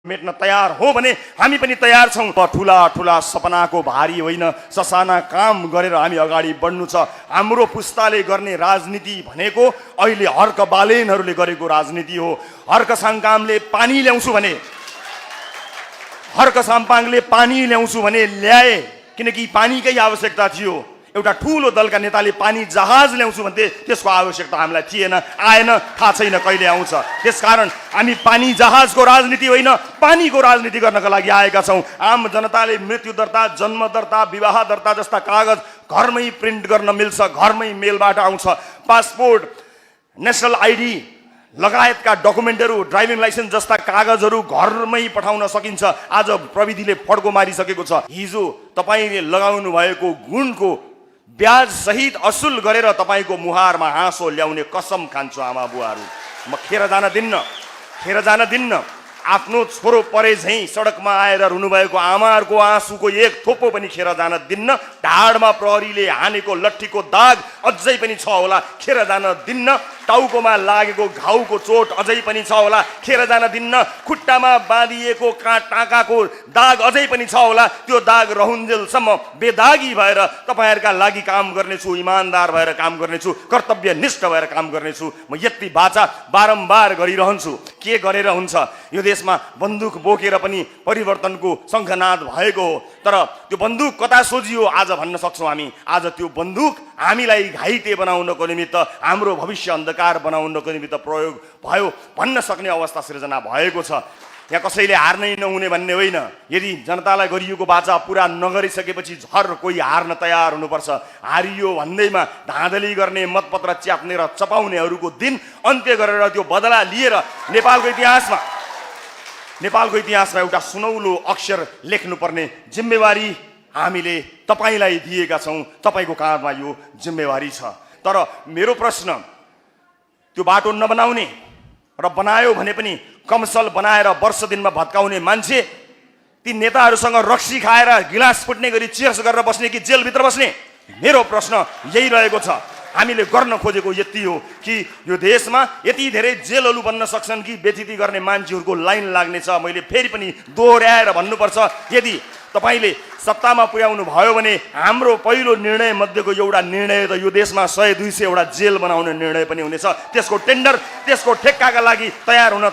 मेट्न तयार हो भने हामी पनि तयार छौँ। ठुला ठुला सपनाको भारी होइन, ससाना काम गरेर हामी अगाडि बढ्नु छ। हाम्रो पुस्ताले गर्ने राजनीति भनेको अहिले हर्क बालेनहरूले गरेको राजनीति हो। हर्क साङकामले पानी ल्याउँछु भने, हर्क साम्पाङले पानी ल्याउँछु भने ल्याए, किनकि पानीकै आवश्यकता थियो। एउटा ठुलो दलका नेताले पानी जहाज ल्याउँछु भन्थे, त्यसको आवश्यकता हामीलाई थिएन, आएन, थाहा छैन कहिले आउँछ। त्यसकारण हामी पानी जहाजको राजनीति होइन, पानीको राजनीति गर्नका लागि आएका छौँ। आम जनताले मृत्यु दर्ता, जन्म दर्ता, विवाह दर्ता जस्ता कागज घरमै प्रिन्ट गर्न मिल्छ, घरमै मेलबाट आउँछ। पासपोर्ट, नेसनल आइडी लगायतका डकुमेन्टहरू, ड्राइभिङ लाइसेन्स जस्ता कागजहरू घरमै पठाउन सकिन्छ। आज प्रविधिले फड्को मारिसकेको छ। हिजो तपाईँले लगाउनु भएको गुणको ब्याज सहित असुल गरेर तपाईँको मुहारमा हाँसो ल्याउने कसम खान्छु आमा बुवाहरू। म खेर जान दिन्न, खेर जान दिन्न। आफ्नो छोरो परे झैँ सडकमा आएर रुनुभएको आमाहरूको आँसुको एक थोपो पनि खेर जान दिन्न। ढाडमा प्रहरीले हानेको लट्ठीको दाग अझै पनि छ होला, खेर जान दिन्न। टाउकोमा लागेको घाउको चोट अझै पनि छ होला, खेर जान दिन्न। खुट्टामा बाँधिएको टाँकाको दाग अझै पनि छ होला, त्यो दाग रहन्जेलसम्म बेदागी भएर तपाईँहरूका लागि काम गर्नेछु, इमान्दार भएर काम गर्नेछु, कर्तव्यनिष्ठ भएर काम गर्नेछु। म यति बाचा बारम्बार गरिरहन्छु। के गरेर हुन्छ? यो देशमा बन्दुक बोकेर पनि परिवर्तनको शङ्खनाद भएको हो, तर त्यो बन्दुक कता सोझियो आज भन्न सक्छौँ हामी। आज त्यो बन्दुक हामीलाई घाइते बनाउनको निमित्त, हाम्रो भविष्य अन्धकार बनाउनको निमित्त प्रयोग भयो भन्न सक्ने अवस्था सिर्जना भएको छ। यहाँ कसैले हार्नै नहुने भन्ने होइन। यदि जनतालाई गरिएको बाचा पुरा नगरिसकेपछि झर कोही हार्न तयार हुनुपर्छ। हारियो भन्दैमा धाँधली गर्ने, मतपत्र च्याप्ने र चपाउनेहरूको दिन अन्त्य गरेर त्यो बदला लिएर नेपालको इतिहासमा एउटा सुनौलो अक्षर लेख्नुपर्ने जिम्मेवारी हामीले तपाईँलाई दिएका छौँ। तपाईँको काँधमा यो जिम्मेवारी छ। तर मेरो प्रश्न, त्यो बाटो नबनाउने र बनायो भने पनि कमसल बनाएर वर्ष दिनमा भत्काउने मान्छे, ती नेताहरूसँग रक्सी खाएर गिलास फुट्ने गरी चियर्स गरेर बस्ने कि जेलभित्र बस्ने? मेरो प्रश्न यही रहेको छ। हामीले गर्न खोजेको यति हो कि यो देशमा यति धेरै जेलहरू बन्न सक्छन् कि बेथिति गर्ने मान्छेहरूको लाइन लाग्नेछ। मैले फेरि पनि दोहोऱ्याएर भन्नुपर्छ, यदि तपाईँले सत्तामा पुर्याउनु भयो भने हाम्रो पहिलो निर्णय मध्येको एउटा निर्णय त यो देशमा 100-200 वटा जेल बनाउने निर्णय पनि हुनेछ। त्यसको टेन्डर, त्यसको ठेक्काका लागि तयार हुन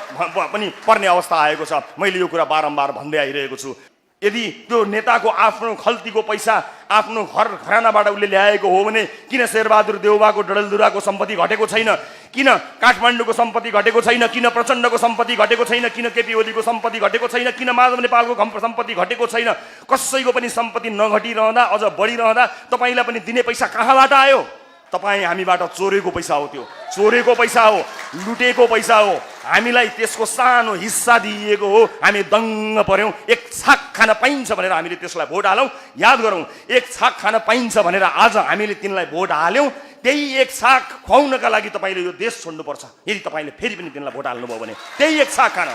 पनि पर्ने अवस्था आएको छ। मैले यो कुरा बारम्बार भन्दै आइरहेको छु। यदि त्यो नेताको आफ्नो खल्तीको पैसा आफ्नो घर घरानाबाट उसले ल्याएको हो भने किन शेरबहादुर देउवाको डडेलधुराको सम्पत्ति घटेको छैन? किन काठमाडौँको सम्पत्ति घटेको छैन? किन प्रचण्डको सम्पत्ति घटेको छैन? किन केपी ओलीको सम्पत्ति घटेको छैन? किन माधव नेपालको सम्पत्ति घटेको छैन? कसैको पनि सम्पत्ति नघटिरहँदा, अझ बढिरहँदा तपाईँलाई पनि दिने पैसा कहाँबाट आयो? तपाईँ हामीबाट चोरेको पैसा हो, त्यो चोरेको पैसा हो, लुटेको पैसा हो। हामीलाई त्यसको सानो हिस्सा दिइएको हो। हामी दङ्ग पर्यौँ। एक छाक खान पाइन्छ भनेर हामीले त्यसलाई भोट हालौँ। याद गरौँ, एक छाक खान पाइन्छ भनेर आज हामीले तिनलाई भोट हाल्यौँ। त्यही एक छाक खुवाउनका लागि तपाईँले यो देश छोड्नुपर्छ। यदि तपाईँले फेरि पनि तिनलाई भोट हाल्नुभयो भने त्यही एक छाक खान।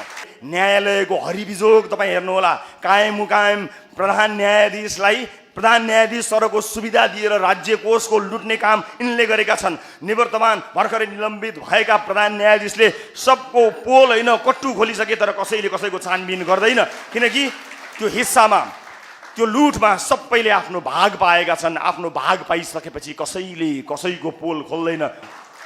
न्यायालयको हरिबिजोग तपाईँ हेर्नुहोला। कायम मुकायम प्रधान न्यायाधीश सरको सुविधा दिएर राज्य कोषको लुट्ने काम यिनले गरेका छन्। निवर्तमान भर्खरै निलम्बित भएका प्रधान न्यायाधीशले सबको पोल होइन कट्टु खोलिसके, तर कसैले कसैको छानबिन गर्दैन, किनकि त्यो हिस्सामा, त्यो लुटमा सबैले आफ्नो भाग पाएका छन्। आफ्नो भाग पाइसकेपछि कसैले कसैको पोल खोल्दैन।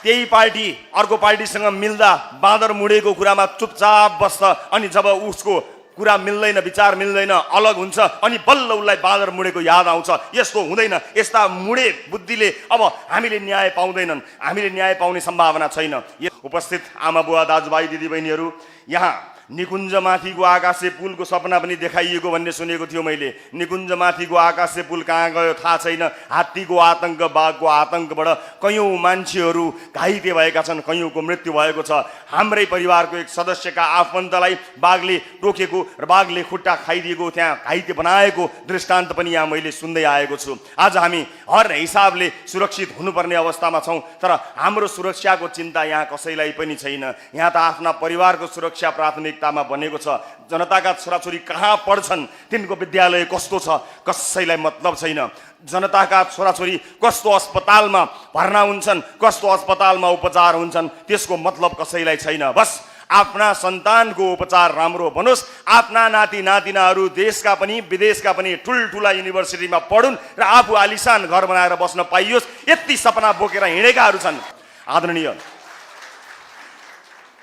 त्यही पार्टी अर्को पार्टीसँग मिल्दा बाँदर मुडेको कुरामा चुपचाप बस्छ, अनि जब उसको कुरा मिल्दैन, विचार मिल्दैन, अलग हुन्छ, अनि बल्ल उसलाई बाँदर मुडेको याद आउँछ। यस्तो हुँदैन। यस्ता मुडे बुद्धिले अब हामीले न्याय पाउँदैनन्, हामीले न्याय पाउने सम्भावना छैन। उपस्थित आमा बुवा दाजुभाइ दिदीबहिनीहरू, यहाँ निकुञ्जमाथिको आकाशे पुलको सपना पनि देखाइएको भन्ने सुनेको थियो मैले। निकुञ्जमाथिको आकाशे पुल कहाँ गयो थाहा छैन। हात्तीको आतङ्क, बाघको आतङ्कबाट कयौँ मान्छेहरू घाइते भएका छन्, कयौँको मृत्यु भएको छ। हाम्रै परिवारको एक सदस्यका आफन्तलाई बाघले टोकेको र बाघले खुट्टा खाइदिएको, त्यहाँ घाइते बनाएको दृष्टान्त पनि यहाँ मैले सुन्दै आएको छु। आज हामी हर हिसाबले सुरक्षित हुनुपर्ने अवस्थामा छौँ, तर हाम्रो सुरक्षाको चिन्ता यहाँ कसैलाई पनि छैन। यहाँ त आफ्ना परिवारको सुरक्षा प्राथमिकतामा बनेको छ। जनताका छोराछोरी कहाँ पढ्छन्, तिनको विद्यालय कस्तो छ, कसैलाई मतलब छैन। जनताका छोराछोरी कस्तो अस्पतालमा भर्ना हुन्छन्, कस्तो अस्पतालमा उपचार हुन्छन्, त्यसको मतलब कसैलाई छैन। बस आफ्ना सन्तानको उपचार राम्रो बनोस्, आफ्ना नाति नातिनाहरू देशका पनि विदेशका पनि ठुल्ठुला युनिभर्सिटीमा पढुन् र आफू आलिशान घर बनाएर बस्न पाइयोस्, यति सपना बोकेर हिँडेकाहरू छन्। आदरणीय,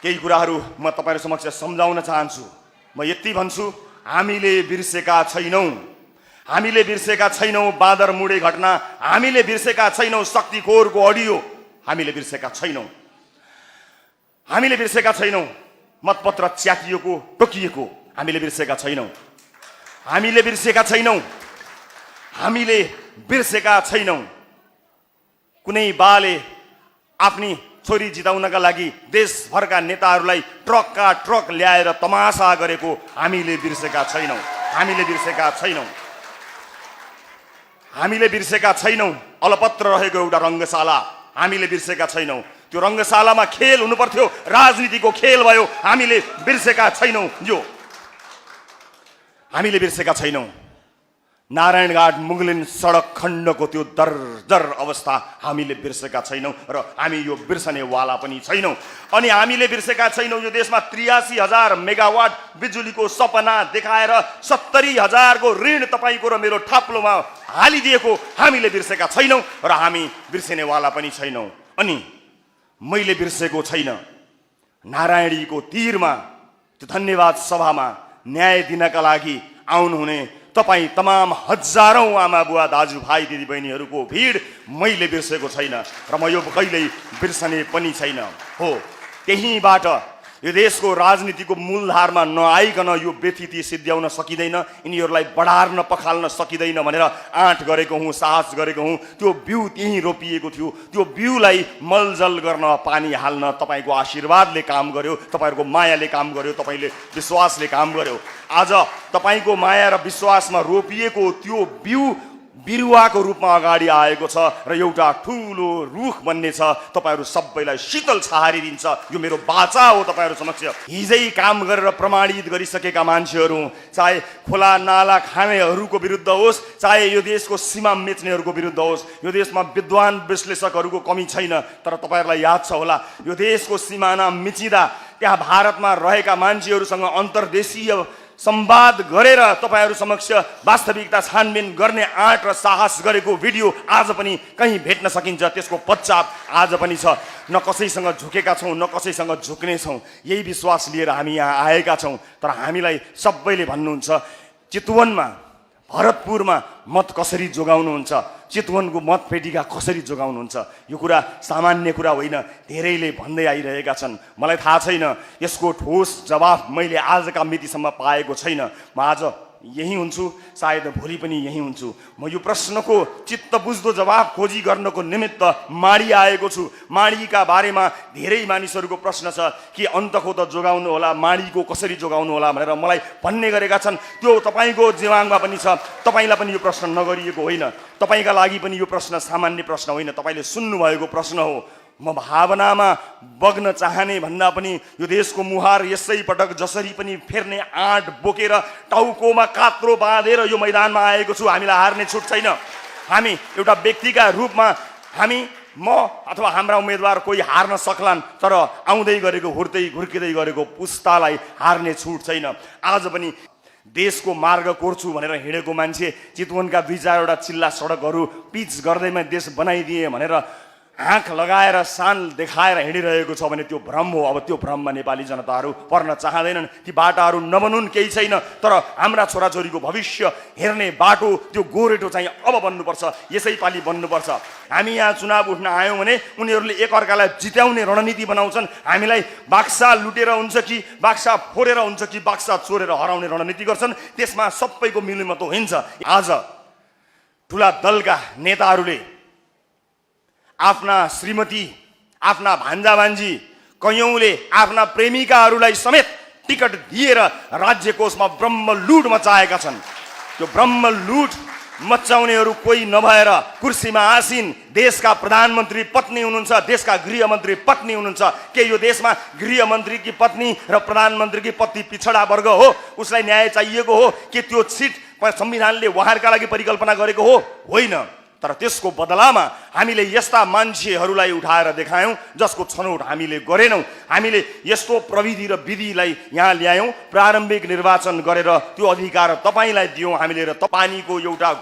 केही कुराहरू म तपाईहरु समक्ष सम्झाउन चाहन्छु। म यति भन्छु, हामीले बिर्सेका छैनौं, हामीले बिर्सेका छैनौं बाँदर मुडे घटना, हामीले बिर्सेका छैनौं शक्तिखोरको अडियो, हामीले बिर्सेका छैनौं, हामीले बिर्सेका छैनौं मतपत्र च्यातिएको टोकिएको, हामीले बिर्सेका छैनौं, हामीले बिर्सेका छैनौं, हामीले बिर्सेका छैनौं कुनै बाले आफ्नी छोरी जिताउनका लागि देशभरका नेताहरूलाई ट्रकका ट्रक ल्याएर तमासा गरेको हामीले बिर्सेका छैनौं, हामीले बिर्सेका छैनौं, हामीले बिर्सेका छैनौं अलपत्र रहेको एउटा रङ्गशाला, हामीले बिर्सेका छैनौं। त्यो रङ्गशालामा खेल हुनु पर्थ्यो, राजनीतिको खेल भयो, हामीले बिर्सेका छैनौं। यो हामीले बिर्सेका छैनौं। नारायणघाट मुगलिन सडक खण्डको त्यो दरदर अवस्था हामीले बिर्सेका छैनौं र हामी यो बिर्सनेवाला पनि छैनौं। अनि हामीले बिर्सेका छैनौं यो देशमा 83,000 मेगावाट बिजुलीको सपना देखाएर 70,000 को ऋण तपाईको र मेरो थाप्लोमा हालिदिएको हामीले बिर्सेका छैनौं र हामी बिर्सनेवाला पनि छैनौं। अनि मैले बिर्सेको छैन, नारायणीको तीरमा त्यो धन्यवाद सभामा न्याय दिनका लागि आउनुहुने तपाई तमाम हजारौं आमा बुवा दाजुभाइ दिदीबहिनीहरूको भिड मैले बिर्सेको छैन र म यो कहिल्यै बिर्सने पनि छैन। हो, त्यहीबाट यो देशको राजनीतिको मूलधारमा नआइकन यो व्यथिति सिद्ध्याउन सकिँदैन, यिनीहरूलाई बढार्न पखाल्न सकिँदैन भनेर आँट गरेको हुँ, साहस गरेको हुँ। त्यो बिउ त्यहीँ रोपिएको थियो, त्यो बिउलाई मलजल गर्न पानी हाल्न तपाईको आशीर्वादले काम गर्यो, तपाईहरुको मायाले काम गर्यो, तपाईले विश्वासले काम गर्यो। आज तपाईको माया र विश्वासमा रोपिएको त्यो बिउ बिरुवाको रूपमा अगाडि आएको छ र एउटा ठूलो रुख बन्ने छ, तपाईहरु सबैलाई शीतल छहारी दिन्छ। यो मेरो बाचा हो तपाईहरु समक्ष। हिजै काम गरेर प्रमाणित गरिसकेका मान्छेहरु, चाहे खोला नाला खानेहरुको विरुद्ध होस्, चाहे यो देशको सीमा मेच्नेहरुको विरुद्ध होस्, यो देशमा विद्वान विश्लेषकहरुको कमी छैन। तर तपाईहरुलाई याद छ होला, यो देशको सीमाना मिचिदा त्यहाँ भारतमा रहेका मान्छेहरुसँग अन्तर्देशीय संवाद गरेर तपाईहरु समक्ष वास्तविकता छानबिन गर्ने आँट र साहस गरेको भिडियो आज पनि कहीं भेट्न सकिन्छ। त्यसको पश्चात आज पनि छ। न कसैसँग झुकेका छौं, न कसैसँग झुक्ने छौं। यही विश्वास लिएर हामी यहाँ आएका छौं। तर हामीलाई सबैले भन्नुहुन्छ, चितवनमा भरतपुरमा मत कसरी जोगाउनुहुन्छ, चितवनको मत पेटिका कसरी जोगाउनुहुन्छ। यो कुरा सामान्य कुरा होइन, धेरैले भन्दै आइरहेका छन्। मलाई थाहा छैन, यसको ठोस जवाफ मैले आजका मितिसम्म पाएको छैन। म आज यही हुन्छु, सायद भोलि पनि यही हुन्छु। म यो प्रश्नको चित्त बुझ्दो जवाफ खोजी गर्नको निमित्त माडी आएको छु। माडीका बारेमा धेरै मानिसहरूको प्रश्न छ कि अन्तको त जोगाउनु होला, माडीको कसरी जोगाउनु होला भनेर मलाई भन्ने गरेका छन्। त्यो तपाईको दिमागमा पनि छ, तपाईलाई पनि यो प्रश्न नगरिएको होइन, तपाईका लागि पनि यो प्रश्न सामान्य प्रश्न होइन, तपाईले सुन्नु भएको प्रश्न हो। म भावनामा बग्न चाहने भन्दा पनि यो देशको मुहार यसै पटक जसरी पनि फेर्ने आँट बोकेर टाउकोमा कात्रो बाँधेर यो मैदानमा आएको छु। हामीलाई हार्ने छुट छैन। हामी एउटा व्यक्तिका रूपमा म अथवा हाम्रा उम्मेदवार कोही हार्न सक्लान्, तर आउँदै गरेको घुर्किँदै गरेको पुस्तालाई हार्ने छुट छैन। आज पनि देशको मार्ग कोर्छु भनेर हिँडेको मान्छे चितवनका 2-4 चिल्ला सडकहरू पिच गर्दैमा देश बनाइदिए भनेर आँख लगाएर सान देखाएर हिँडिरहेको छ भने त्यो भ्रम हो। अब त्यो भ्रममा नेपाली जनताहरू पर्न चाहँदैनन्। ती बाटाहरू नबनुन् केही छैन, तर हाम्रा छोराछोरीको भविष्य हेर्ने बाटो त्यो गोरेटो चाहिँ अब बन्नुपर्छ, यसैपालि बन्नुपर्छ। हामी यहाँ चुनाव उठ्न आयौँ भने उनीहरूले एकअर्कालाई जित्याउने रणनीति बनाउँछन्। हामीलाई बाक्सा लुटेर हुन्छ कि बाक्सा फोरेर हुन्छ कि बाक्सा चोरेर हराउने रणनीति गर्छन्। त्यसमा सबैको मिलमत हुन्छ। आज ठुला दलका नेताहरूले आफ्ना श्रीमती, आफ्ना भान्जा भान्जी, कयौंले आफ्ना प्रेमिकाहरूलाई समेत टिकट दिएर राज्य कोषमा ब्रह्मलुट मचाएका छन्। त्यो ब्रह्मलुट मचाउनेहरू कोही नभएर कुर्सीमा आसीन देशका प्रधानमन्त्री पत्नी हुनुहुन्छ, देशका गृहमन्त्री पत्नी हुनुहुन्छ। के यो देशमा गृहमन्त्रीकी पत्नी र प्रधानमन्त्रीकी पत्नी पिछडा वर्ग हो? उसलाई न्याय चाहिएको हो कि त्यो सिट संविधानले उहाँहरूका लागि परिकल्पना गरेको हो? होइन। तर त्यसको बदलामा हामीले यस्ता मान्छेहरूलाई उठाएर देखायौँ जसको छनौट हामीले गरेनौँ। हामीले यस्तो प्रविधि र विधिलाई यहाँ ल्यायौँ, प्रारम्भिक निर्वाचन गरेर त्यो अधिकार तपाईँलाई दियौँ हामीले। र पानीको एउटा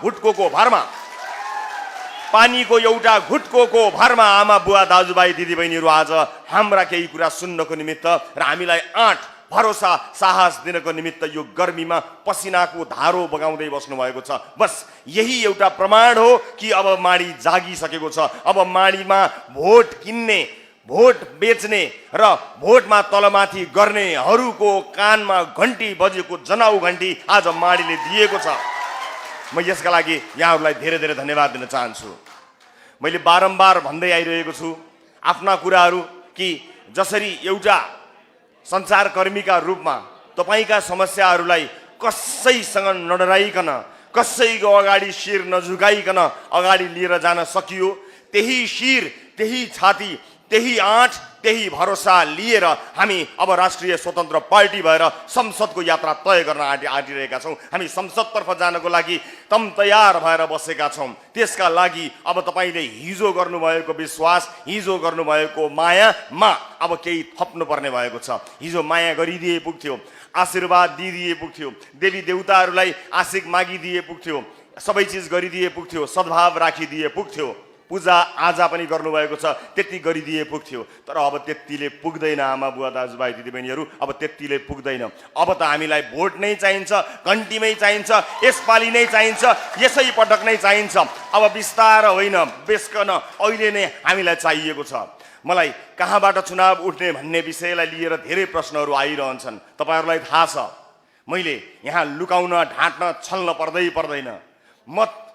घुटकोको भरमा आमा बुवा दाजुभाइ दिदीबहिनीहरू आज हाम्रा केही कुरा सुन्नको निमित्त र हामीलाई आँट भरोसा साहस दिनको निमित्त यो गर्मीमा पसिनाको धारो बगाउँदै बस्नु भएको छ। बस यही एउटा प्रमाण हो कि अब माडी जागिसकेको छ। अब माडीमा भोट किन्ने, भोट बेच्ने र भोटमा तलमाथि गर्नेहरूको कानमा घन्टी बजेको जनाउ घन्टी आज माडीले दिएको छ। म यसका लागि यहाँहरूलाई धेरै धेरै धन्यवाद दिन चाहन्छु। मैले बारम्बार भन्दै आइरहेको छु आफ्ना कुराहरू कि जसरी एउटा सञ्चारकर्मीका रूपमा तपाईँका समस्याहरूलाई कसैसँग नडराइकन, कसैको अगाडि शिर नझुकाइकन अगाडि लिएर जान सकियो, त्यही शिर, त्यही छाती, त्यही आँट, त्यही भरोसा लिएर हामी अब राष्ट्रिय स्वतन्त्र पार्टी भएर संसदको यात्रा तय गर्न आँटिरहेका छौँ। हामी संसदतर्फ जानको लागि तम तयार भएर बसेका छौँ। त्यसका लागि अब तपाईँले हिजो गर्नुभएको विश्वास, हिजो गर्नुभएको मायामा अब केही थप्नुपर्ने भएको छ। हिजो माया गरिदिए पुग्थ्यो, आशीर्वाद दिइदिए पुग्थ्यो, देवी देवताहरूलाई आशिक मागिदिए पुग्थ्यो, सबै चिज गरिदिए पुग्थ्यो, सद्भाव राखिदिए पुग्थ्यो, पूजा आजा पनि गर्नुभएको छ, त्यति गरिदिए पुग्थ्यो। तर अब त्यतिले पुग्दैन आमा बुवा दाजुभाइ दिदीबहिनीहरू, अब त्यतिले पुग्दैन। अब त हामीलाई भोट नै चाहिन्छ, घन्टीमै चाहिन्छ, यसपालि नै चाहिन्छ, यसै पटक नै चाहिन्छ। अब बिस्तार होइन, बेस्कन अहिले नै हामीलाई चाहिएको छ। मलाई कहाँबाट चुनाव उठ्ने भन्ने विषयलाई लिएर धेरै प्रश्नहरू आइरहन्छन्। तपाईँहरूलाई थाहा छ, मैले यहाँ लुकाउन, ढाँट्न, छल्न पर्दैन। मत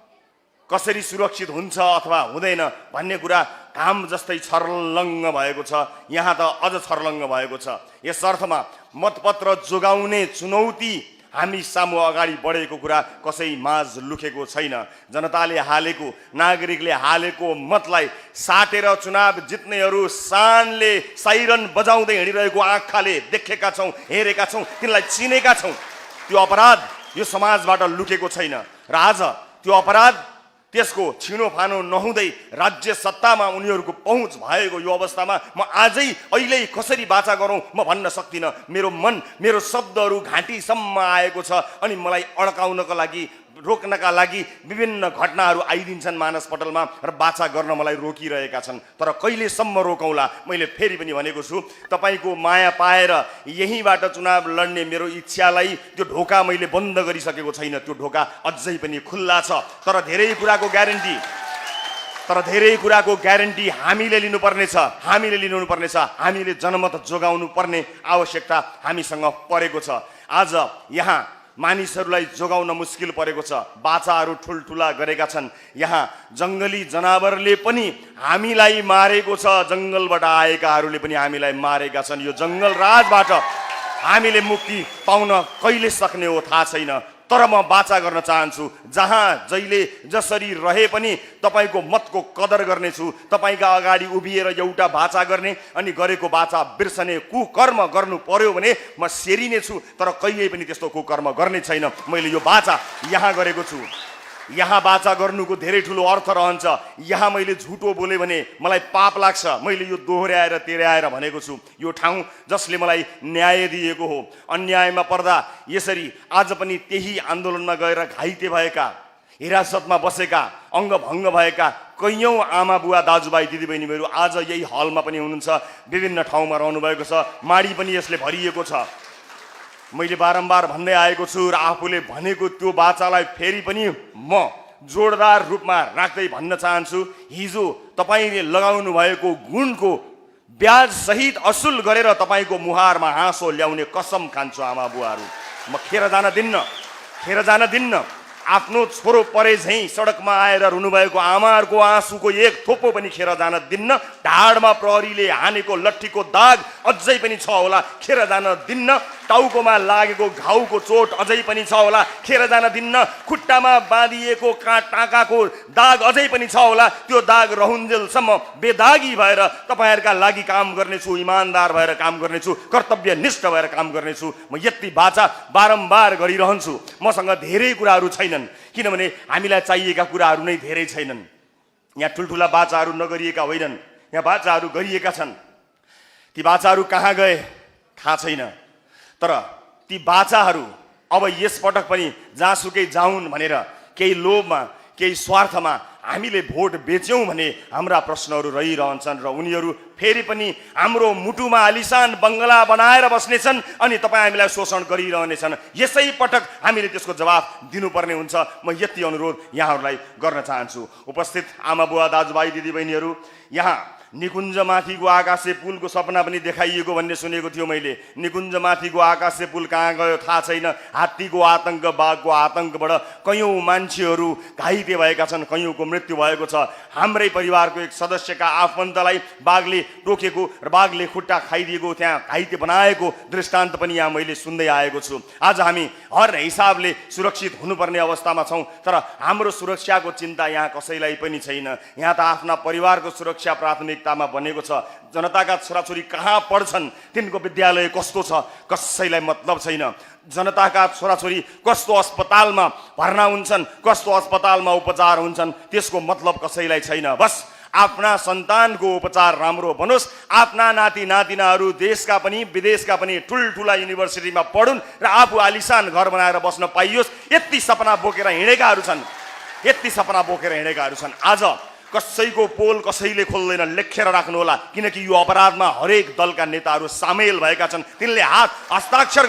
कसरी सुरक्षित हुन्छ अथवा हुँदैन भन्ने कुरा घाम जस्तै छर्लङ्ग भएको छ, यहाँ त अझ छर्लङ्ग भएको छ। यस अर्थमा मतपत्र जोगाउने चुनौती हामी सामु अगाडि बढेको कुरा कसै माझ लुकेको छैन। जनताले हालेको, नागरिकले हालेको मतलाई साटेर चुनाव जित्नेहरू शानले साइरन बजाउँदै हिँडिरहेको आँखाले देखेका छौँ, हेरेका छौँ, तिनलाई चिनेका छौँ। त्यो अपराध यो समाजबाट लुकेको छैन र आज त्यो अपराध त्यसको छिनोफानो नहुँदै राज्य सत्तामा उनीहरूको पहुँच भएको यो अवस्थामा म आजै अहिले कसरी बाचा गरौँ म भन्न सक्दिनँ। मेरो मन, मेरो शब्दहरू घाँटीसम्म आएको छ अनि मलाई अड्काउनका लागि, रोक्नका लागि विभिन्न घटनाहरू आइदिन्छन् मानसपटलमा र बाचा गर्न मलाई रोकिरहेका छन्। तर कहिलेसम्म रोकौँला? मैले फेरि पनि भनेको छु, तपाईँको माया पाएर यहीँबाट चुनाव लड्ने मेरो इच्छालाई त्यो ढोका मैले बन्द गरिसकेको छैन। त्यो ढोका अझै पनि खुल्ला छ। तर धेरै कुराको ग्यारेन्टी हामीले लिनुपर्ने छ। हामीले जनमत जोगाउनु पर्ने आवश्यकता हामीसँग परेको छ। आज यहाँ मानिसहरूलाई जोगाउन मुस्किल परेको छ। बाचाहरू ठुल्ठुला गरेका छन्। यहाँ जङ्गली जनावरले पनि हामीलाई मारेको छ, जङ्गलबाट आएकाहरूले पनि हामीलाई मारेका छन्। यो जङ्गल राजबाट हामीले मुक्ति पाउन कहिले सक्ने हो थाहा छैन। तर म बाचा गर्न चाहन्छु, जहाँ जहिले जसरी रहे पनि तपाईँको मतको कदर गर्नेछु। तपाईँका अगाडि उभिएर एउटा बाचा गर्ने अनि गरेको बाचा बिर्सने कुकर्म गर्नु पर्यो भने म सेरिने छु, तर कहिल्यै पनि त्यस्तो कुकर्म गर्ने छैन। मैले यो बाचा यहाँ गरेको छु। यहाँ बाचा गर्नुको धेरै ठुलो अर्थ रहन्छ। यहाँ मैले झुटो बोले भने मलाई पाप लाग्छ। मैले यो दोहोऱ्याएर तेऱ्याएर भनेको छु। यो ठाउँ जसले मलाई न्याय दिएको हो, अन्यायमा पर्दा यसरी आज पनि त्यही आन्दोलनमा गएर घाइते भएका, हिरासतमा बसेका, अङ्गभङ्ग भएका कैयौँ आमा बुवा दाजुभाइ दिदीबहिनीहरू आज यही हलमा पनि हुनुहुन्छ, विभिन्न ठाउँमा रहनुभएको छ। माडी पनि यसले भरिएको छ। मैले बारम्बार भन्दै आएको छु र आफूले भनेको त्यो बाचालाई फेरि पनि म जोडदार रूपमा राख्दै भन्न चाहन्छु। हिजो तपाईँले लगाउनु भएको गुणको ब्याज सहित असुल गरेर तपाईँको मुहारमा हाँसो ल्याउने कसम खान्छु आमा बुवाहरू। म खेर जान दिन्न। आफ्नो छोरो परे झैँ सडकमा आएर रुनुभएको आमाहरूको आँसुको एक थोपो पनि खेर जान दिन्न। ढाडमा प्रहरीले हानेको लट्ठीको दाग अझै पनि छ होला, खेर जान दिन्न। टाउकोमा लागेको घाउको चोट अझै पनि छ होला, खेर जान दिन्न। खुट्टामा बाँधिएको टाँकाको दाग अझै पनि छ होला, त्यो दाग रहुन्जेलसम्म बेदागी भएर तपाईँहरूका लागि काम गर्नेछु, इमान्दार भएर काम गर्नेछु, कर्तव्यनिष्ठ भएर काम गर्नेछु। म यति बाचा बारम्बार गरिरहन्छु। मसँग धेरै कुराहरू छैनन्, किनभने हामीलाई चाहिएका कुराहरू नै धेरै छैनन्। यहाँ ठुल्ठुला बाचाहरू नगरिएका होइनन्, यहाँ बाचाहरू गरिएका छन्। ती बाचाहरू कहाँ गए थाहा छैन, तर ती बाचाहरू अब यसपटक पनि जहाँसुकै जाउन् भनेर केही लोभमा केही स्वार्थमा हामीले भोट बेच्यौँ भने हाम्रा प्रश्नहरू रहिरहन्छन् र उनीहरू फेरि पनि हाम्रो मुटुमा आलिसान बङ्गला बनाएर बस्नेछन् अनि तपाईँ हामीलाई शोषण गरिरहनेछन्। यसै पटक हामीले त्यसको जवाफ दिनुपर्ने हुन्छ। म यति अनुरोध यहाँहरूलाई गर्न चाहन्छु। उपस्थित आमा बुवा दाजुभाइ दिदीबहिनीहरू, यहाँ निकुञ्जमाथिको आकाशे पुलको सपना पनि देखाइएको भन्ने सुनेको थियो मैले। निकुञ्जमाथिको आकाशे पुल कहाँ गयो थाहा छैन। हात्तीको आतङ्क, बाघको आतङ्कबाट कयौँ मान्छेहरू घाइते भएका छन्, कयौँको मृत्यु भएको छ। हाम्रै परिवारको एक सदस्यका आफन्तलाई बाघले टोकेको र बाघले खुट्टा खाइदिएको, त्यहाँ घाइते बनाएको दृष्टान्त पनि यहाँ मैले सुन्दै आएको छु। आज हामी हर हिसाबले सुरक्षित हुनुपर्ने अवस्थामा छौँ, तर हाम्रो सुरक्षाको चिन्ता यहाँ कसैलाई पनि छैन। यहाँ त आफ्ना परिवारको सुरक्षा प्राथमिकतामा बनेको छ। जनताका छोराछोरी कहाँ पढ्छन्, तिनको विद्यालय कस्तो छ, कसैलाई मतलब छैन। जनताका छोराछोरी कस्तो अस्पतालमा भर्ना हुन्छन्, कस्तो अस्पतालमा उपचार हुन्छन्, त्यसको मतलब कसैलाई छैन। बस आफ्ना सन्तानको उपचार राम्रो बनोस्, आफ्ना नाति नातिनाहरू देशका पनि विदेशका पनि ठुल्ठुला युनिभर्सिटीमा पढुन् र आफू आलिसान घर बनाएर बस्न पाइयोस्, यति सपना बोकेर हिँडेकाहरू छन्, यति सपना बोकेर हिँडेकाहरू छन्। आज कसैको पोल कसैले खोल्दैन, लेखेर राख्नु होला, किनकि यो अपराधमा हरेक दलका नेताहरू सामेल भएका छन्। तिनले हस्ताक्षर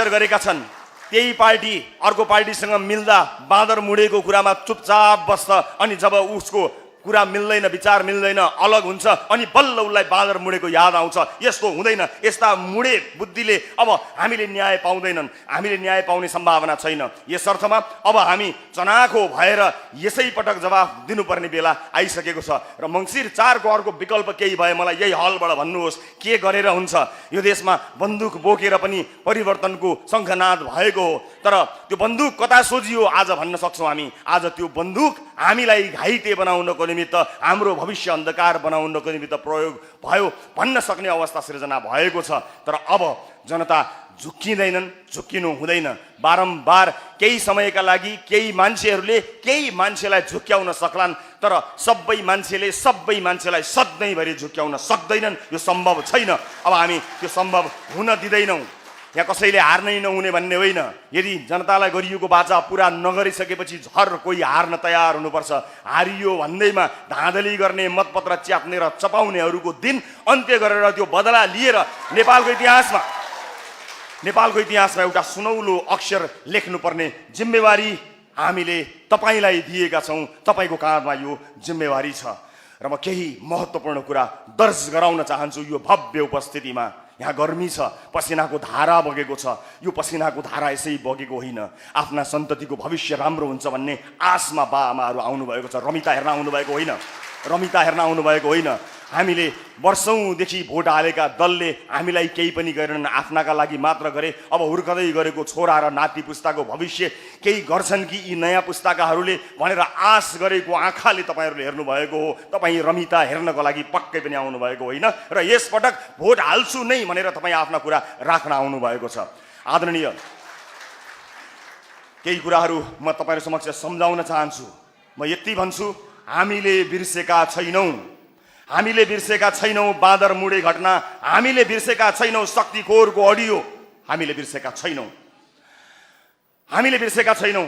गरेका छन्। त्यही पार्टी अर्को पार्टीसँग मिल्दा बाँदर मुडेको कुरामा चुपचाप बस्छ, अनि जब उसको कुरा मिल्दैन, विचार मिल्दैन, अलग हुन्छ, अनि बल्ल उसलाई बाँदर मुडेको याद आउँछ। यस्तो हुँदैन। यस्ता मुडे बुद्धिले अब हामीले न्याय पाउँदैनन्, हामीले न्याय पाउने सम्भावना छैन। यस अर्थमा अब हामी चनाखो भएर यसै पटक जवाफ दिनुपर्ने बेला आइसकेको छ। र मङ्सिर 4 को अर्को विकल्प केही भए मलाई यही हलबाट भन्नुहोस्, के गरेर हुन्छ? यो देशमा बन्दुक बोकेर पनि परिवर्तनको शङ्खनाद भएको हो, तर त्यो बन्दुक कता सोझियो आज भन्न सक्छौँ हामी। आज त्यो बन्दुक हामीलाई घाइते बनाउनको निमित्त, हाम्रो भविष्य अन्धकार बनाउनको निमित्त प्रयोग भयो भन्न सक्ने अवस्था सिर्जना भएको छ। तर अब जनता झुक्किँदैनन्, झुक्किनु हुँदैन। बारम्बार केही समयका लागि केही मान्छेहरूले केही मान्छेलाई झुक्क्याउन सक्लान्, तर सबै मान्छेलाई सधैँभरि झुक्क्याउन सक्दैनन्। यो सम्भव छैन। अब हामी त्यो सम्भव हुन दिँदैनौँ। यहाँ कसैले हार्नै नहुने भन्ने होइन। यदि जनतालाई गरिएको बाचा पुरा नगरिसकेपछि हर कोही हार्न तयार हुनुपर्छ। हारियो भन्दैमा धाँधली गर्ने, मतपत्र च्याप्ने र चपाउनेहरूको दिन अन्त्य गरेर त्यो बदला लिएर नेपालको इतिहासमा एउटा सुनौलो अक्षर लेख्नुपर्ने जिम्मेवारी हामीले तपाईँलाई दिएका छौँ। तपाईँको काँधमा यो जिम्मेवारी छ। र म केही महत्त्वपूर्ण कुरा दर्ज गराउन चाहन्छु यो भव्य उपस्थितिमा। यहाँ गर्मी छ, पसिनाको धारा बगेको छ। यो पसिनाको धारा यसै बगेको होइन, आफ्ना सन्ततिको भविष्य राम्रो हुन्छ भन्ने आशमा बाआमाहरू आउनुभएको छ। रमिता हेर्न आउनुभएको होइन। हामीले वर्षौँदेखि भोट हालेका दलले हामीलाई केही पनि गरेनन्, आफ्नाका लागि मात्र गरे। अब हुर्कदै गरेको छोरा र नाति पुस्ताको भविष्य केही गर्छन् कि यी नयाँ पुस्ताकाहरूले भनेर आश गरेको आँखाले तपाईँहरूले हेर्नुभएको हो। तपाईँ रमिता हेर्नको लागि पक्कै पनि आउनुभएको होइन, र यसपटक भोट हाल्छु नै भनेर तपाईँ आफ्ना कुरा राख्न आउनुभएको छ। आदरणीय, केही कुराहरू म तपाईँहरू समक्ष सम्झाउन चाहन्छु। म यति भन्छु, हामीले बिर्सेका छैनौँ बाँदर मुडे घटना, हामीले बिर्सेका छैनौँ शक्तिखोरको अडियो, हामीले बिर्सेका छैनौँ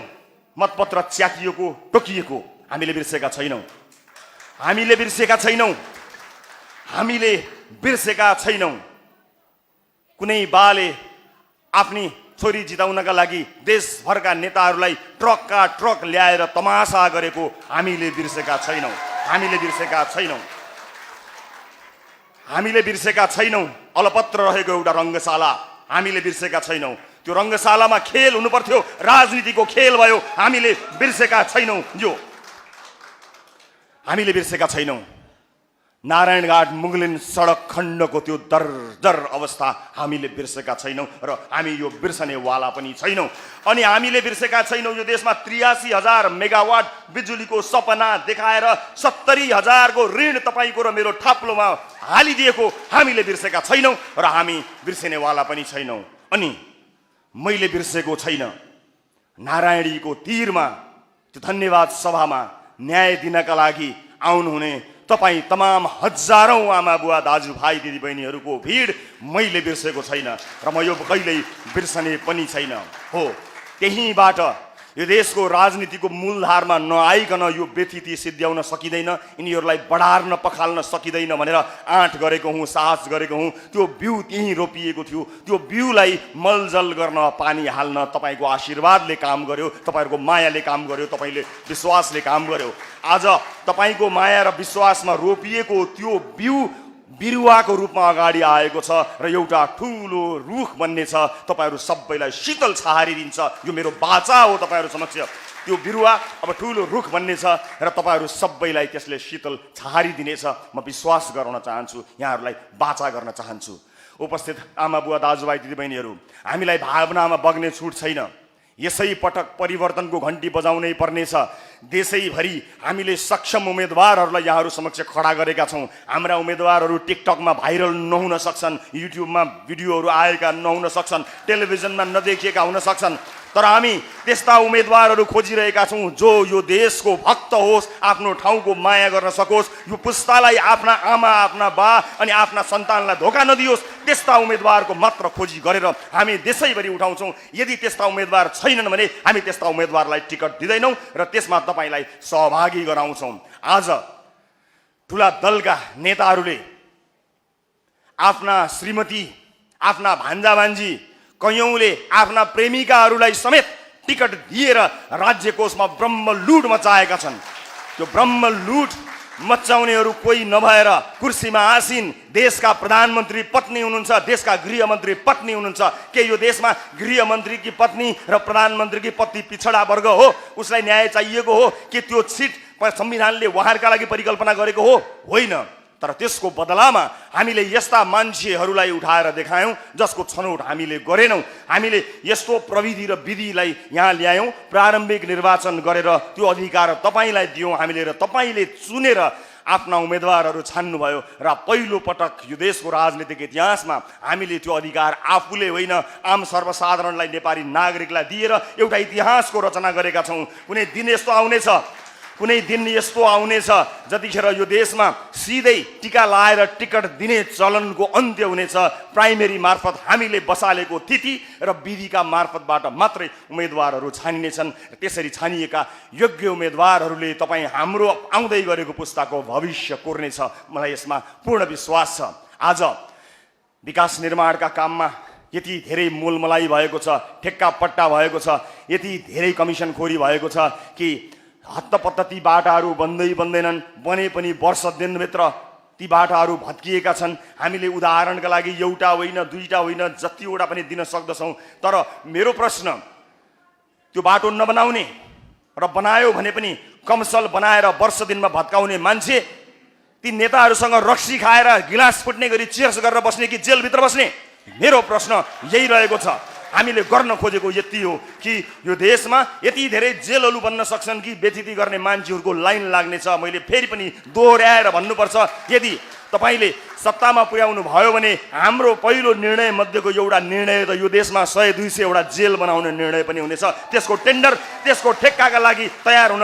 मतपत्र च्यातिएको टोकिएको, हामीले बिर्सेका छैनौँ कुनै बाले आफ्नी छोरी जिताउनका लागि देशभरका नेताहरूलाई ट्रकका ट्रक ल्याएर तमासा गरेको हामीले बिर्सेका छैनौँ। अलपत्र रहेको एउटा रङ्गशाला हामीले बिर्सेका छैनौँ। त्यो रङ्गशालामा खेल हुनु पर्थ्यो, राजनीतिको खेल भयो। हामीले बिर्सेका छैनौँ। नारायणघाट मुगलिन सडक खण्डको त्यो दर्जर अवस्था हामीले बिर्सेका छैनौँ, र हामी यो बिर्सनेवाला पनि छैनौँ। अनि हामीले बिर्सेका छैनौँ यो देशमा 83,000 मेगावाट बिजुलीको सपना देखाएर 70,000 को ऋण तपाईँको र मेरो थाप्लोमा हालिदिएको हामीले बिर्सेका छैनौँ, र हामी बिर्सनेवाला पनि छैनौँ। अनि मैले बिर्सेको छैन, नारायणीको तीरमा त्यो धन्यवाद सभामा न्याय दिनका लागि आउनुहुने तपाईँ तमाम हजारौँ आमा बुवा दाजुभाइ दिदीबहिनीहरूको भिड मैले बिर्सेको छैन र म यो कहिल्यै बिर्सने पनि छैन। हो, त्यहीँबाट यो देशको राजनीतिको मूलधारमा नआइकन यो व्यथिति सिद्ध्याउन सकिँदैन, यिनीहरूलाई बढार्न पखाल्न सकिँदैन भनेर आँट गरेको हुँ, साहस गरेको हुँ। त्यो बिउ त्यहीँ रोपिएको थियो। त्यो बिउलाई मलजल गर्न, पानी हाल्न तपाईँको आशीर्वादले काम गर्यो, तपाईँहरूको मायाले काम गर्यो, तपाईँले विश्वासले काम गर्यो। आज तपाईँको माया र विश्वासमा रोपिएको त्यो बिउ बिरुवाको रूपमा अगाडि आएको छ र एउटा ठुलो रुख बन्ने छ, तपाईँहरू सबैलाई शीतल छहारी दिन्छ। यो मेरो बाचा हो तपाईँहरू समक्ष। त्यो बिरुवा अब ठुलो रुख बन्ने छ र तपाईँहरू सबैलाई त्यसले शीतल छहारी दिनेछ। म विश्वास गर्न चाहन्छु, यहाँहरूलाई बाचा गर्न चाहन्छु। उपस्थित आमा बुवा दाजुभाइ दिदीबहिनीहरू, हामीलाई भावनामा बग्ने छुट छैन। यसै पटक परिवर्तनको घन्टी बजाउनै पर्नेछ। देशैभरि हामीले सक्षम उम्मेदवारहरूलाई यहाँहरू समक्ष खडा गरेका छौँ। हाम्रा उम्मेदवारहरू टिकटकमा भाइरल नहुन सक्छन्, युट्युबमा भिडियोहरू आएका नहुन सक्छन्, टेलिभिजनमा नदेखिएका हुन सक्छन्, तर हामी त्यस्ता उम्मेदवारहरू खोजिरहेका छौँ जो यो देशको भक्त होस्, आफ्नो ठाउँको माया गर्न सकोस्, यो पुस्तालाई आफ्ना आमा, आफ्ना बा अनि आफ्ना सन्तानलाई धोका नदियोस्, त्यस्ता उम्मेदवारको मात्र खोजी गरेर हामी देशैभरि उठाउँछौँ। यदि त्यस्ता उम्मेदवार छैनन् भने हामी त्यस्ता उम्मेदवारलाई टिकट दिँदैनौँ र त्यसमा तपाईँलाई सहभागी गराउँछौँ। आज ठुला दलका नेताहरूले आफ्ना श्रीमती, आफ्ना भान्जा भान्जी, कयौँले आफ्ना प्रेमिकाहरूलाई समेत टिकट दिएर राज्य कोषमा ब्रह्मलुट मचाएका छन्। त्यो ब्रह्मलुट मचाउनेहरू कोही नभएर कुर्सीमा आसीन देशका प्रधानमन्त्री पत्नी हुनुहुन्छ, देशका गृहमन्त्री पत्नी हुनुहुन्छ। के यो देशमा गृहमन्त्रीकी पत्नी र प्रधानमन्त्रीकी पत्नी पिछडा वर्ग हो? उसलाई न्याय चाहिएको हो कि त्यो सिट संविधानले उहाँहरूका लागि परिकल्पना गरेको हो? होइन। तर त्यसको बदलामा हामीले यस्ता मान्छेहरूलाई उठाएर देखायौँ जसको छनौट हामीले गरेनौँ। हामीले यस्तो प्रविधि र विधिलाई यहाँ ल्यायौँ, प्रारम्भिक निर्वाचन गरेर त्यो अधिकार तपाईँलाई दियौँ हामीले र तपाईँले चुनेर आफ्ना उम्मेदवारहरू छान्नुभयो र पहिलो पटक यो देशको राजनीतिक इतिहासमा हामीले त्यो अधिकार आफूले होइन, आम सर्वसाधारणलाई, नेपाली नागरिकलाई दिएर एउटा इतिहासको रचना गरेका छौँ। कुनै दिन यस्तो आउनेछ, कुनै दिन यस्तो आउनेछ जतिखेर यो देशमा सिधै टिका लाएर टिकट दिने चलनको अन्त्य हुनेछ। प्राइमेरी मार्फत हामीले बसालेको तिथि र विधिका मार्फतबाट मात्रै उम्मेदवारहरू छानिनेछन्। त्यसरी छानिएका योग्य उम्मेदवारहरूले तपाईँ हाम्रो आउँदै गरेको पुस्ताको भविष्य कोर्नेछ। मलाई यसमा पूर्ण विश्वास छ। आज विकास निर्माणका काममा यति धेरै मोलमलाई भएको छ, ठेक्का पट्टा भएको छ, यति धेरै कमिसनखोरी भएको छ कि हत्तपत्त ती बाटाहरू बन्दैनन्। बने पनि वर्ष दिनभित्र ती बाटाहरू भत्किएका छन्। हामीले उदाहरणका लागि एउटा होइन, दुईटा होइन, जतिवटा पनि दिन सक्दछौँ। तर मेरो प्रश्न, त्यो बाटो नबनाउने र बनायो भने पनि कमसल बनाएर वर्ष दिनमा भत्काउने मान्छे ती नेताहरूसँग रक्सी खाएर गिलास फुट्ने गरी चेयर्स गरेर बस्ने कि जेलभित्र बस्ने? मेरो प्रश्न यही रहेको छ। हामीले गर्न खोजेको यति हो कि यो देशमा यति धेरै जेलहरू बन्न सक्छन् कि व्यथिति गर्ने मान्छेहरूको लाइन लाग्नेछ। मैले फेरि पनि दोहोऱ्याएर भन्नुपर्छ, यदि तपाईँले सत्तामा पुर्याउनु भयो भने हाम्रो पहिलो निर्णय मध्येको एउटा निर्णय त यो देशमा 100-200 वटा जेल बनाउने निर्णय पनि हुनेछ। त्यसको टेन्डर, त्यसको ठेक्काका लागि तयार हुन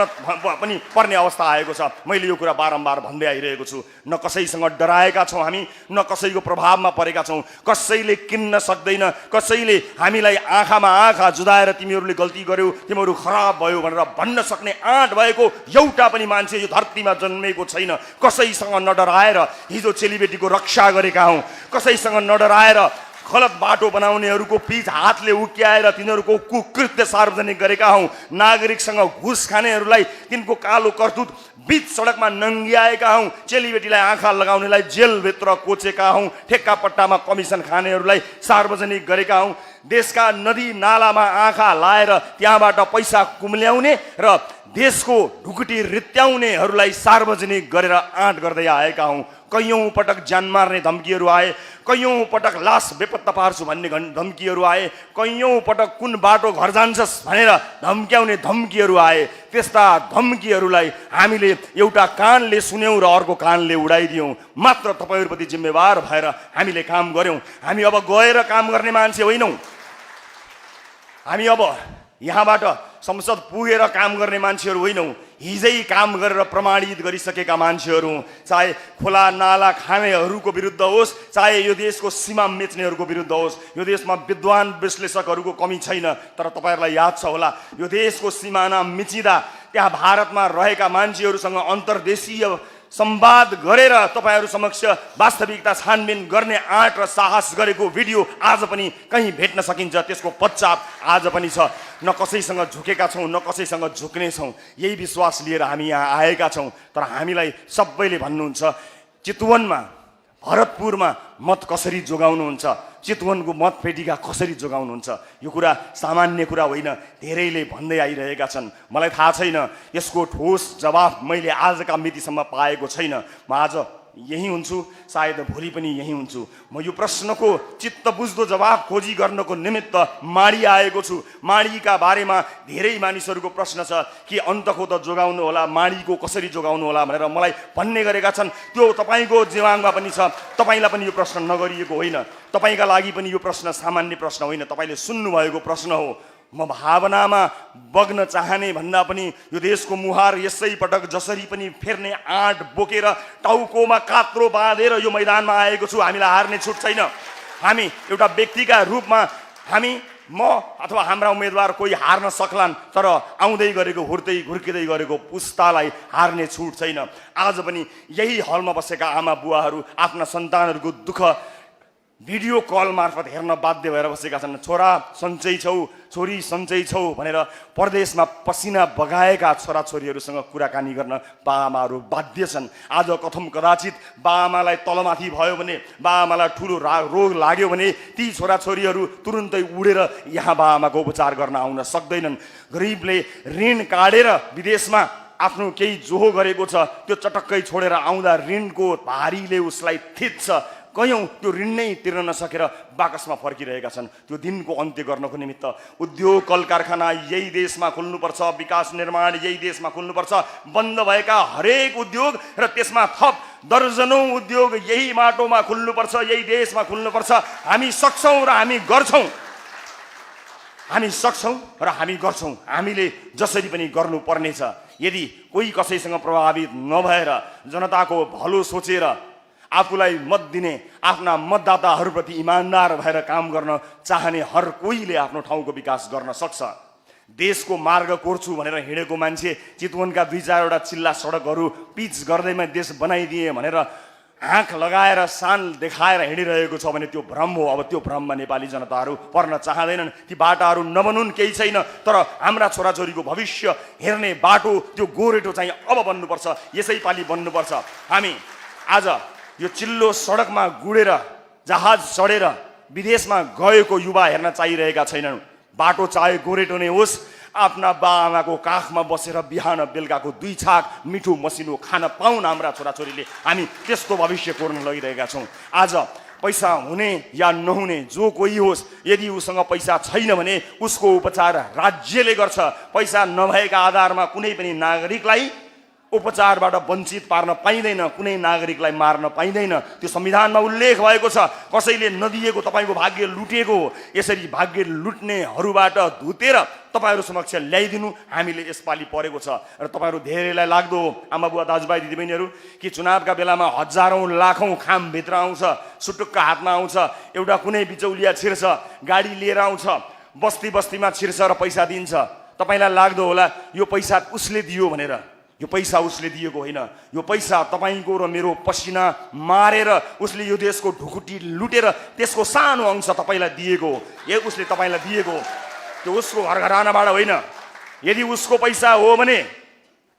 पनि पर्ने अवस्था आएको छ। मैले यो कुरा बारम्बार भन्दै आइरहेको छु। न कसैसँग डराएका छौँ हामी, न कसैको प्रभावमा परेका छौँ। कसैले किन्न सक्दैन, कसैले हामीलाई आँखामा आँखा जुदाएर तिमीहरूले गल्ती गर्यौ, तिमीहरू खराब भयो भनेर भन्न सक्ने आँट भएको एउटा पनि मान्छे यो धरतीमा जन्मेको छैन। कसैसँग नडराएर हिजो चेलीबेटीको रक्षा गरेका हौँ, कसैसँग नडराएर गलत बाटो बनाउनेहरूको पिठ हातले उक्याएर तिनीहरूको कुकृत्य सार्वजनिक गरेका हौँ। नागरिकसँग घुस खानेहरूलाई तिनको कालो करतुत बीच सडकमा नङ्गियाएका हौँ। चेलीबेटीलाई आँखा लगाउनेलाई जेलभित्र कोचेका हौँ। ठेक्का पट्टामा कमिसन खानेहरूलाई सार्वजनिक गरेका हौँ। देशका नदी नालामा आँखा लाएर त्यहाँबाट पैसा कुम्ल्याउने र देशको ढुकुटी रित्याउनेहरूलाई सार्वजनिक गरेर आँट गर्दै आएका हौँ। कैयौँ पटक ज्यान मार्ने धम्कीहरू आए, कैयौँ पटक लास बेपत्ता पार्छु भन्ने धम्कीहरू आए, कैयौँ पटक कुन बाटो घर जान्छस् भनेर धम्क्याउने धम्कीहरू आए। त्यस्ता धम्कीहरूलाई हामीले एउटा कानले सुन्यौँ र अर्को कानले उडाइदियौँ। मात्र तपाईँहरूप्रति जिम्मेवार भएर हामीले काम गऱ्यौँ। हामी अब गएर काम गर्ने मान्छे होइनौँ। हामी अब यहाँबाट संसद पुगेर काम गर्ने मान्छेहरू होइनौँ। हिजै काम गरेर प्रमाणित गरिसकेका मान्छेहरू हौँ। चाहे खोला नाला खानेहरूको विरुद्ध होस्, चाहे यो देशको सीमा मेच्नेहरूको विरुद्ध होस्, यो देशमा विद्वान विश्लेषकहरूको कमी छैन। तर तपाईँहरूलाई याद छ होला, यो देशको सिमाना मिचिँदा त्यहाँ भारतमा रहेका मान्छेहरूसँग अन्तर्देशीय संवाद गरेर तपाईहरू समक्ष वास्तविकता छानबिन गर्ने आँट र साहस गरेको भिडियो आज पनि कहीँ भेट्न सकिन्छ। त्यसको पश्चात आज पनि छ। न कसैसँग झुकेका छौँ, न कसैसँग झुक्ने छौँ। यही विश्वास लिएर हामी यहाँ आएका छौँ। तर हामीलाई सबैले भन्नुहुन्छ चितवनमा, भरतपुरमा मत कसरी जोगाउनुहुन्छ, चितवनको मत पेटिका कसरी जोगाउनुहुन्छ। यो कुरा सामान्य कुरा होइन, धेरैले भन्दै आइरहेका छन्। मलाई थाहा छैन, यसको ठोस जवाफ मैले आजका मितिसम्म पाएको छैन। म आज यही हुन्छु, सायद भोलि पनि यही हुन्छु। म यो प्रश्नको चित्त बुझ्दो जवाफ खोजी गर्नको निमित्त माडी आएको छु। माडीका बारेमा धेरै मानिसहरूको प्रश्न छ कि अन्तको त जोगाउनु होला, माडीको कसरी जोगाउनु होला भनेर मलाई भन्ने गरेका छन्। त्यो तपाईँको दिमागमा पनि छ, तपाईँलाई पनि यो प्रश्न नगरिएको होइन। तपाईँका लागि पनि यो प्रश्न सामान्य प्रश्न होइन, तपाईँले सुन्नुभएको प्रश्न हो। म भावनामा बग्न चाहने भन्दा पनि यो देशको मुहार यसै पटक जसरी पनि फेर्ने आँट बोकेर टाउकोमा कात्रो बाँधेर यो मैदानमा आएको छु। हामीलाई हार्ने छुट छैन। हामी एउटा व्यक्तिका रूपमा म अथवा हाम्रा उम्मेदवार कोही हार्न सक्लान्, तर आउँदै गरेको हुर्किँदै गरेको पुस्तालाई हार्ने छुट छैन। आज पनि यही हलमा बसेका आमा बुवाहरू आफ्ना सन्तानहरूको दुःख भिडियो कल मार्फत हेर्न बाध्य भएर बसेका छन्। छोरा सन्चै छौ, छोरी सन्चै छौ भनेर परदेशमा पसिना बगाएका छोराछोरीहरूसँग कुराकानी गर्न बाआमाहरू बाध्य छन्। आज कथम कदाचित बाआमालाई तलमाथि भयो भने, बाआमालाई ठुलो रोग लाग्यो भने ती छोराछोरीहरू तुरुन्तै उडेर यहाँ बाआमाको उपचार गर्न आउन सक्दैनन्। गरिबले ऋण काटेर विदेशमा आफ्नो केही जोहो गरेको छ, त्यो चटक्कै छोडेर आउँदा ऋणको भारीले उसलाई थिच्छ। कयौँ त्यो ऋण नै तिर्न नसकेर बाकसमा फर्किरहेका छन्। त्यो दिनको अन्त्य गर्नको निमित्त उद्योग कल कारखाना यही देशमा खुल्नुपर्छ, विकास निर्माण यही देशमा खुल्नुपर्छ। बन्द भएका हरेक उद्योग र त्यसमा थप दर्जनौँ उद्योग यही माटोमा खुल्नुपर्छ, यही देशमा खुल्नुपर्छ। हामी सक्छौँ र हामी गर्छौँ। हामी सक्छौँ र हामी गर्छौँ। हामीले जसरी पनि गर्नुपर्नेछ। यदि कोही कसैसँग प्रभावित नभएर जनताको भलो सोचेर आफूलाई मत दिने, आफ्ना मतदाताहरूप्रति इमान्दार भएर काम गर्न चाहने हर कोहीले आफ्नो ठाउँको विकास गर्न सक्छ। देशको मार्ग कोर्छु भनेर हिँडेको मान्छे चितवनका 2-4वटा चिल्ला सडकहरू पिच गर्दैमा देश बनाइदिए भनेर आँख लगाएर सान देखाएर हिँडिरहेको छ भने त्यो भ्रम हो। अब त्यो भ्रममा नेपाली जनताहरू पर्न चाहँदैनन्। ती बाटाहरू नबनुन् केही छैन, तर हाम्रा छोराछोरीको भविष्य हेर्ने बाटो त्यो गोरेटो चाहिँ अब बन्नुपर्छ, यसैपालि बन्नुपर्छ। हामी आज यो चिल्लो सडकमा गुडेर जहाज चढेर विदेशमा गएको युवा हेर्न चाहिरहेका छैनन्। बाटो चाहे गोरेटो नै होस्, आफ्ना बाआमाको काखमा बसेर बिहान बेलुकाको 2 छाक मिठो मसिनो खान पाउन हाम्रा छोराछोरीले हामी त्यस्तो भविष्य कोर्न लगिरहेका छौँ। आज पैसा हुने या नहुने जो कोही होस्, यदि उसँग पैसा छैन भने उसको उपचार राज्यले गर्छ। पैसा नभएका आधारमा कुनै पनि नागरिकलाई उपचारबाट वञ्चित पार्न पाइँदैन, कुनै नागरिकलाई मार्न पाइँदैन। त्यो संविधानमा उल्लेख भएको छ। कसैले नदिएको तपाईँको भाग्य लुटेको हो। यसरी भाग्य लुट्नेहरूबाट धुतेर तपाईँहरू समक्ष ल्याइदिनु हामीले यसपालि परेको छ। र तपाईँहरू धेरैलाई लाग्दो हो, आमा बुवा दाजुभाइ दिदीबहिनीहरू, कि चुनावका बेलामा हजारौँ लाखौँ खाम भित्र आउँछ, सुटुक्क हातमा आउँछ, एउटा कुनै बिचौलिया छिर्छ, गाडी लिएर आउँछ, बस्ती बस्तीमा छिर्छ र पैसा दिन्छ। तपाईँलाई लाग्दो होला यो पैसा उसले दियो भनेर। यो पैसा उसले दिएको होइन। यो पैसा तपाईँको र मेरो पसिना मारेर उसले यो देशको ढुकुटी लुटेर त्यसको सानो अंश तपाईँलाई दिएको हो। यो उसले तपाईँलाई दिएको हो, त्यो उसको घरघरानाबाट होइन। यदि उसको पैसा हो भने,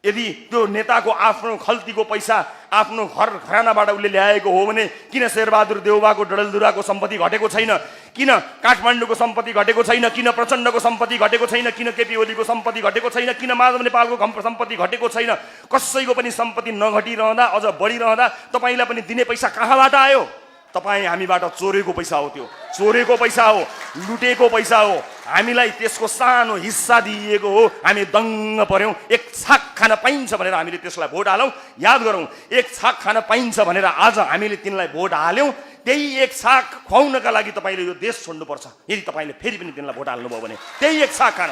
यदि त्यो नेताको आफ्नो खल्तीको पैसा आफ्नो घर घरानाबाट उसले ल्याएको हो भने किन शेरबहादुर देउवाको डडेलधुराको सम्पत्ति घटेको छैन, किन काठमाडौँको सम्पत्ति घटेको छैन, किन प्रचण्डको सम्पत्ति घटेको छैन, किन केपी ओलीको सम्पत्ति घटेको छैन, किन माधव नेपालको सम्पत्ति घटेको छैन। कसैको पनि सम्पत्ति नघटिरहँदा, अझ बढिरहँदा तपाईँलाई पनि दिने पैसा कहाँबाट आयो? तपाईँ हामीबाट चोरेको पैसा हो। त्यो चोरेको पैसा हो, लुटेको पैसा हो। हामीलाई त्यसको सानो हिस्सा दिइएको हो। हामी दङ्ग पर्यौँ। एक छाक खान पाइन्छ भनेर हामीले त्यसलाई भोट हालौँ। याद गरौँ, एक छाक खान पाइन्छ भनेर आज हामीले तिनलाई भोट हाल्यौँ। त्यही एक छाक खुवाउनका लागि तपाईँले यो देश छोड्नुपर्छ। यदि तपाईँले फेरि पनि तिनलाई भोट हाल्नुभयो भने त्यही एक छाक खान।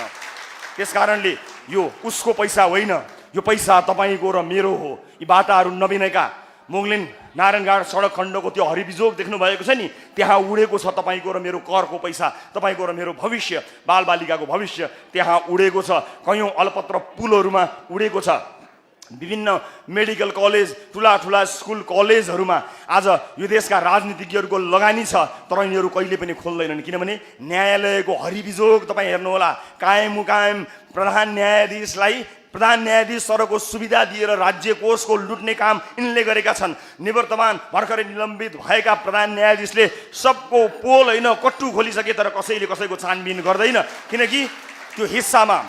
त्यस कारणले यो उसको पैसा होइन, यो पैसा तपाईँको र मेरो हो। यी बाटाहरू नबिनेका मुगलिन नारायणघाट सडक खण्डको त्यो हरिबिजोग देख्नु भएको छ नि, त्यहाँ उडेको छ तपाईँको र मेरो करको पैसा, तपाईँको र मेरो भविष्य, बालबालिकाको भविष्य त्यहाँ उडेको छ। कयौँ अलपत्र पुलहरूमा उडेको छ। विभिन्न मेडिकल कलेज, ठुला ठुला स्कुल कलेजहरूमा आज यो देशका राजनीतिज्ञहरूको लगानी छ, तर यिनीहरू कहिले पनि खोल्दैनन्। किनभने न्यायालयको हरिबिजोग तपाईँ हेर्नुहोला, कायम मुकायम प्रधान न्यायाधीश स्तरको सुविधा दिएर राज्य कोषको लुट्ने काम यिनले गरेका छन्। निवर्तमान भर्खरै निलम्बित भएका प्रधान न्यायाधीशले सबको पोल होइन कट्टु खोलिसके, तर कसैले कसैको छानबिन गर्दैन, किनकि त्यो हिस्सामा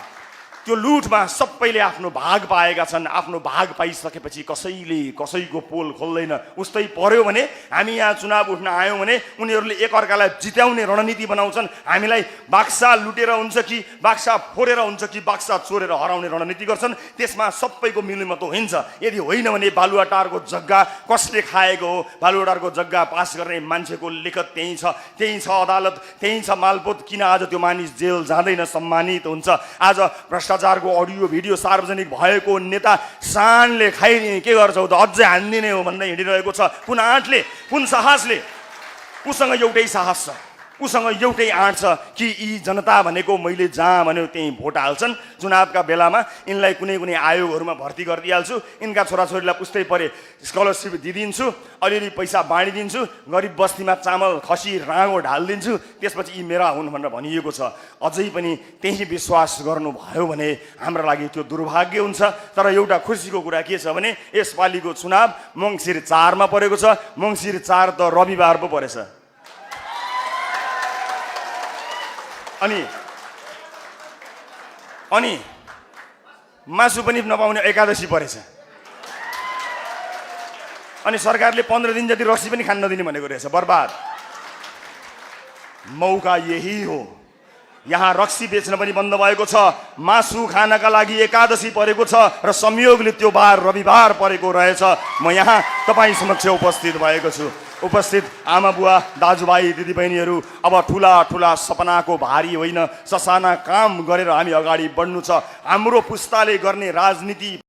त्यो लुटमा सबैले आफ्नो भाग पाएका छन्। आफ्नो भाग पाइसकेपछि कसैले कसैको पोल खोल्दैन। उस्तै पर्यो भने हामी यहाँ चुनाव उठ्न आयौँ भने उनीहरूले एकअर्कालाई जित्याउने रणनीति बनाउँछन्। हामीलाई बाक्सा लुटेर हुन्छ कि बाक्सा फोरेर हुन्छ कि बाक्सा चोरेर हराउने रणनीति गर्छन्। त्यसमा सबैको मिलमितो हुन्छ। यदि होइन भने बालुवाटारको जग्गा कसले खाएको हो, बालुवाटारको जग्गा पास गर्ने मान्छेको लिखत त्यही छ अदालत, त्यही छ मालपोत, किन आज त्यो मानिस जेल जाँदैन, सम्मानित हुन्छ। आज भ्रष्टाचारको अडियो भिडियो सार्वजनिक भएको नेता सानले खाइदिने के गर्छौ त, अझै हान्दिने हो भन्दै हिँडिरहेको छ। कुन आँटले, कुन साहसले? उसँग एउटै साहस छ, उसँग एउटै आँट छ कि यी जनता भनेको मैले जहाँ भन्यो त्यहीँ भोट हाल्छन्। चुनावका बेलामा यिनलाई कुनै कुनै आयोगहरूमा भर्ती गरिदिइहाल्छु, यिनका छोराछोरीलाई पुस्तै परे स्कलरसिप दिइदिन्छु, अलिअलि पैसा बाँडिदिन्छु, गरिब बस्तीमा चामल खसी राँगो ढालिदिन्छु, त्यसपछि यी मेरा हुन् भनेर भनिएको छ। अझै पनि त्यही विश्वास गर्नुभयो भने हाम्रो लागि त्यो दुर्भाग्य हुन्छ। तर एउटा खुसीको कुरा के छ भने यसपालिको चुनाव मङ्सिर 4 मा परेको छ। मङ्सिर 4 त रविबार पो परेछ। अनि मासु पनि नपाउने एकादशी परेछ। अनि सरकारले 15 दिन जति रक्सी पनि खान नदिने भनेको रहेछ। बर्बाद। मौका यही हो। यहाँ रक्सी बेच्न पनि बन्द भएको छ, मासु खानका लागि एकादशी परेको छ र संयोगले त्यो बार रविबार परेको रहेछ। म यहाँ तपाईँ समक्ष उपस्थित भएको छु। उपस्थित आमा बुवा दाजुभाइ दिदीबहिनीहरू, अब ठुला ठुला सपनाको भारी होइन, ससाना काम गरेर हामी अगाडि बढ्नु छ। हाम्रो पुस्ताले गर्ने राजनीति